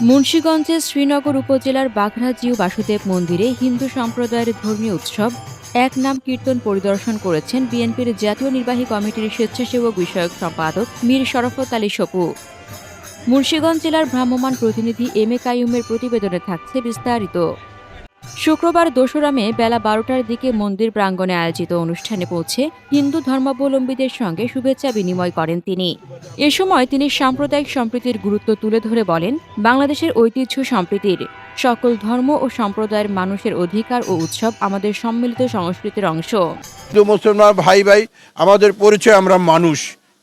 মুন্সিগঞ্জের শ্রীনগর উপজেলার বাঘরা জিউ বাসুদেব মন্দিরে হিন্দু সম্প্রদায়ের ধর্মীয় উৎসব এক নাম কীর্তন পরিদর্শন করেছেন বিএনপির জাতীয় নির্বাহী কমিটির স্বেচ্ছাসেবক বিষয়ক সম্পাদক মীর শরফত আলী সপু। মুন্সিগঞ্জ জেলার ভ্রাম্যমাণ প্রতিনিধি এম এ কাইয়ুমের প্রতিবেদনে থাকছে বিস্তারিত। শুক্রবার ২রা মে বেলা ১২টার দিকে মন্দির প্রাঙ্গণে আয়োজিত অনুষ্ঠানে পৌঁছে হিন্দু ধর্মাবলম্বীদের সঙ্গে শুভেচ্ছা বিনিময় করেন তিনি। এ সময় তিনি সাম্প্রদায়িক সম্প্রীতির গুরুত্ব তুলে ধরে বলেন, বাংলাদেশের ঐতিহ্য সম্প্রীতির, সকল ধর্ম ও সম্প্রদায়ের মানুষের অধিকার ও উৎসব আমাদের সম্মিলিত সংস্কৃতির অংশ। মুসলমান ভাই ভাই আমাদের পরিচয়, আমরা মানুষ,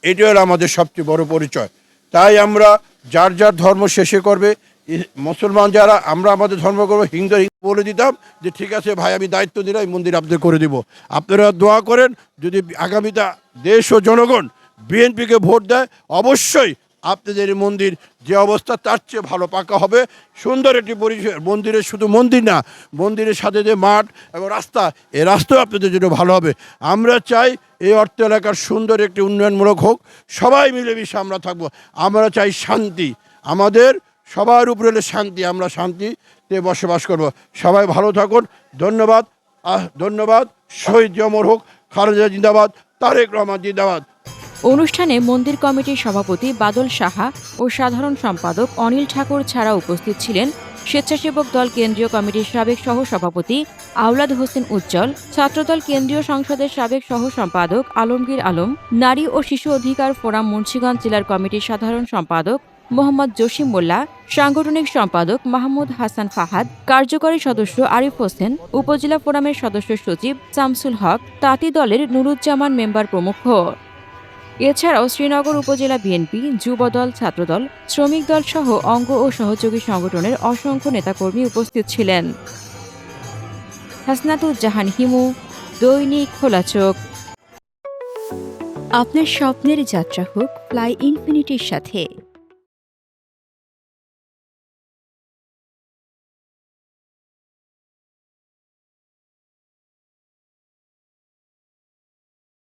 এটাই হলো আমাদের সবচেয়ে বড় পরিচয়। তাই আমরা যার যার ধর্ম শেষে করবে, মুসলমান যারা আমরা আমাদের ধর্ম করবো, হিন্দু বলে দিতাম যে ঠিক আছে ভাই, আমি দায়িত্ব দিলাম, এই মন্দির আপনাদের করে দিব। আপনারা দোয়া করেন, যদি আগামীতে দেশ ও জনগণ বিএনপিকে ভোট দেয়, অবশ্যই আপনাদের এই মন্দির যে অবস্থা তার চেয়ে ভালো পাকা হবে। সুন্দর একটি পরিবেশ, মন্দিরের শুধু মন্দির না, মন্দিরের সাথে যে মাঠ এবং রাস্তা, এই রাস্তাও আপনাদের জন্য ভালো হবে। আমরা চাই এই অর্থ এলাকার সুন্দর একটি উন্নয়নমূলক হোক, সবাই মিলেমিশে আমরা থাকবো। আমরা চাই শান্তি, আমাদের সবার উপরে হলে শান্তি, আমরা শান্তিতে বসবাস করব। সবাই ভালো থাকুন। ধন্যবাদ। ধন্যবাদ। শহীদ অমর হোক, খালেদা জিন্দাবাদ, তারেক রহমান জিন্দাবাদ। অনুষ্ঠানে মন্দির কমিটির সভাপতি বাদল সাহা ও সাধারণ সম্পাদক অনিল ঠাকুর ছাড়া উপস্থিত ছিলেন স্বেচ্ছাসেবক দল কেন্দ্রীয় কমিটির সাবেক সহ সভাপতি আওলাদ হোসেন উজ্জ্বল, ছাত্রদল কেন্দ্রীয় সংসদের সাবেক সহ সম্পাদক আলমগীর আলম, নারী ও শিশু অধিকার ফোরাম মুন্সিগঞ্জ জেলার কমিটির সাধারণ সম্পাদক মোহাম্মদ জসিম মোল্লা, সাংগঠনিক সম্পাদক মাহমুদ হাসান ফাহাদ, কার্যকরী সদস্য আরিফ হোসেন, উপজেলা ফোরামের সদস্য সচিব শামসুল হক, তাঁতি দলের নুরুজ্জামান মেম্বার প্রমুখ। এছাড়াও শ্রীনগর উপজেলা বিএনপি, যুবদল, ছাত্রদল, শ্রমিক দল সহ অঙ্গ ও সহযোগী সংগঠনের অসংখ্য নেতাকর্মী উপস্থিত ছিলেন। হাসনাতুজ্জাহান হিমু, দৈনিক খোলা চোখ। আপনার স্বপ্নের যাত্রা হোক ফ্লাই ইনফিনিটির সাথে।